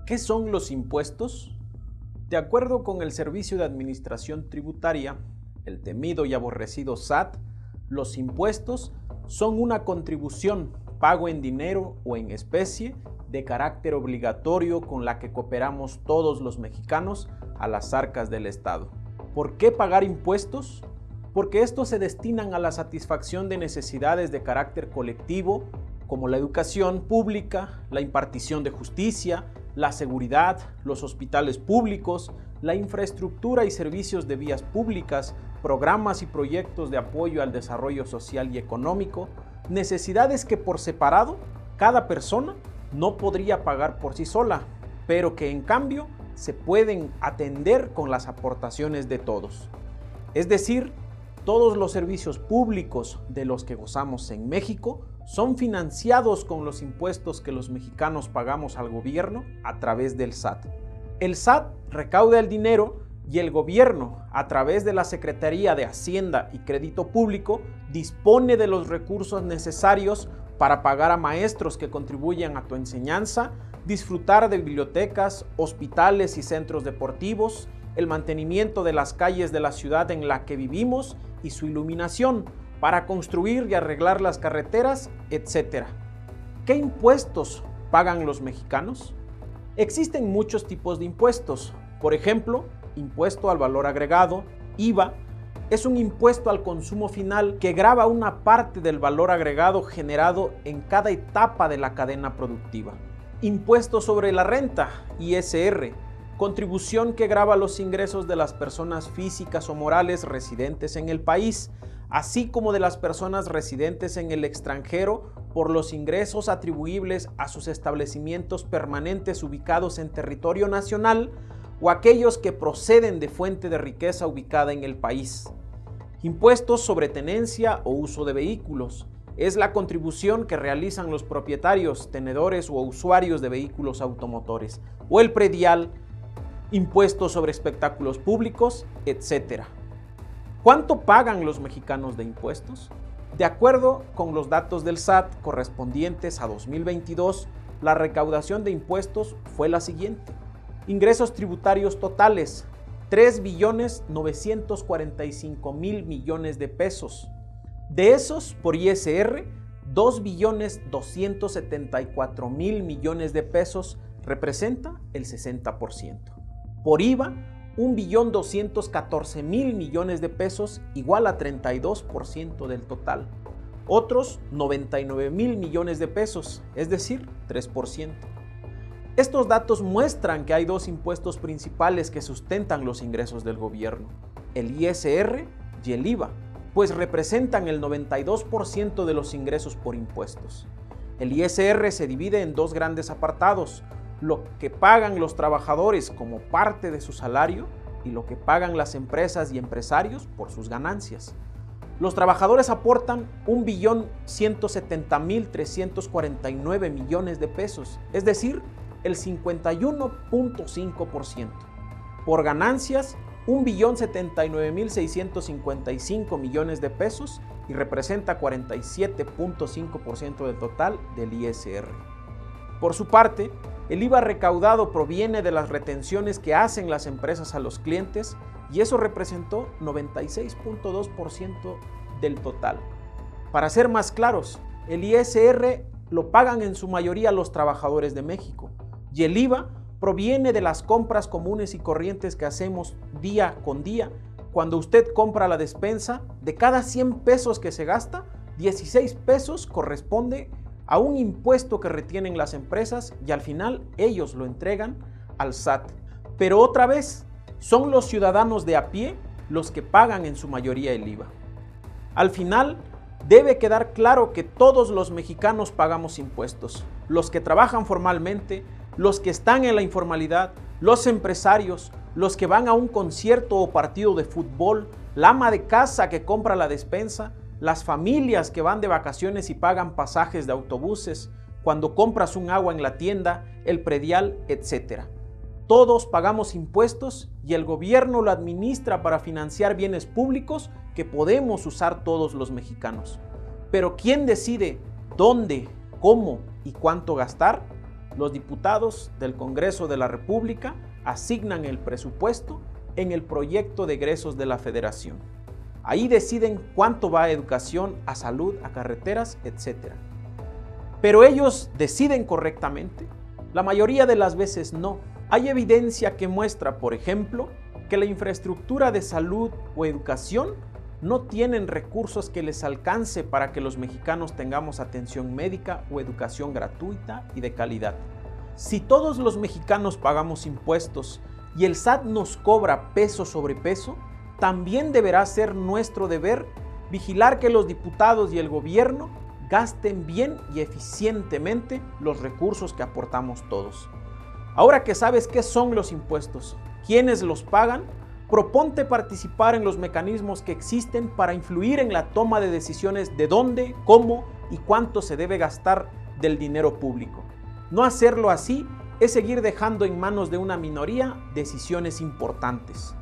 ¿Qué son los impuestos? De acuerdo con el Servicio de Administración Tributaria, el temido y aborrecido SAT, los impuestos son una contribución, pago en dinero o en especie, de carácter obligatorio con la que cooperamos todos los mexicanos a las arcas del Estado. ¿Por qué pagar impuestos? Porque estos se destinan a la satisfacción de necesidades de carácter colectivo, como la educación pública, la impartición de justicia, la seguridad, los hospitales públicos, la infraestructura y servicios de vías públicas, programas y proyectos de apoyo al desarrollo social y económico, necesidades que por separado cada persona no podría pagar por sí sola, pero que en cambio se pueden atender con las aportaciones de todos. Es decir, todos los servicios públicos de los que gozamos en México son financiados con los impuestos que los mexicanos pagamos al gobierno a través del SAT. El SAT recauda el dinero y el gobierno, a través de la Secretaría de Hacienda y Crédito Público, dispone de los recursos necesarios para pagar a maestros que contribuyan a tu enseñanza, disfrutar de bibliotecas, hospitales y centros deportivos, el mantenimiento de las calles de la ciudad en la que vivimos y su iluminación, para construir y arreglar las carreteras, etc. ¿Qué impuestos pagan los mexicanos? Existen muchos tipos de impuestos. Por ejemplo, impuesto al valor agregado, IVA, es un impuesto al consumo final que grava una parte del valor agregado generado en cada etapa de la cadena productiva. Impuesto sobre la renta, ISR, contribución que grava los ingresos de las personas físicas o morales residentes en el país, así como de las personas residentes en el extranjero por los ingresos atribuibles a sus establecimientos permanentes ubicados en territorio nacional o aquellos que proceden de fuente de riqueza ubicada en el país. Impuestos sobre tenencia o uso de vehículos. Es la contribución que realizan los propietarios, tenedores o usuarios de vehículos automotores, o el predial, impuestos sobre espectáculos públicos, etc. ¿Cuánto pagan los mexicanos de impuestos? De acuerdo con los datos del SAT correspondientes a 2022, la recaudación de impuestos fue la siguiente. Ingresos tributarios totales, 3.945.000 millones de pesos. De esos, por ISR, 2.274.000 millones de pesos representa el 60%. Por IVA, 1.214.000 millones de pesos, igual a 32% del total. Otros 99.000 millones de pesos, es decir, 3%. Estos datos muestran que hay dos impuestos principales que sustentan los ingresos del gobierno, el ISR y el IVA, pues representan el 92% de los ingresos por impuestos. El ISR se divide en dos grandes apartados, lo que pagan los trabajadores como parte de su salario y lo que pagan las empresas y empresarios por sus ganancias. Los trabajadores aportan 1.170.349 millones de pesos, es decir, el 51.5%. Por ganancias, 1.079.655 millones de pesos y representa 47.5% del total del ISR. Por su parte, el IVA recaudado proviene de las retenciones que hacen las empresas a los clientes y eso representó 96.2% del total. Para ser más claros, el ISR lo pagan en su mayoría los trabajadores de México y el IVA proviene de las compras comunes y corrientes que hacemos día con día. Cuando usted compra la despensa, de cada 100 pesos que se gasta, 16 pesos corresponde a un impuesto que retienen las empresas y al final ellos lo entregan al SAT. Pero otra vez, son los ciudadanos de a pie los que pagan en su mayoría el IVA. Al final, debe quedar claro que todos los mexicanos pagamos impuestos, los que trabajan formalmente, los que están en la informalidad, los empresarios, los que van a un concierto o partido de fútbol, la ama de casa que compra la despensa, las familias que van de vacaciones y pagan pasajes de autobuses, cuando compras un agua en la tienda, el predial, etc. Todos pagamos impuestos y el gobierno lo administra para financiar bienes públicos que podemos usar todos los mexicanos. Pero ¿quién decide dónde, cómo y cuánto gastar? Los diputados del Congreso de la República asignan el presupuesto en el proyecto de egresos de la Federación. Ahí deciden cuánto va a educación, a salud, a carreteras, etc. Pero ellos deciden correctamente. La mayoría de las veces no. Hay evidencia que muestra, por ejemplo, que la infraestructura de salud o educación no tienen recursos que les alcance para que los mexicanos tengamos atención médica o educación gratuita y de calidad. Si todos los mexicanos pagamos impuestos y el SAT nos cobra peso sobre peso, también deberá ser nuestro deber vigilar que los diputados y el gobierno gasten bien y eficientemente los recursos que aportamos todos. Ahora que sabes qué son los impuestos, quiénes los pagan, proponte participar en los mecanismos que existen para influir en la toma de decisiones de dónde, cómo y cuánto se debe gastar del dinero público. No hacerlo así es seguir dejando en manos de una minoría decisiones importantes.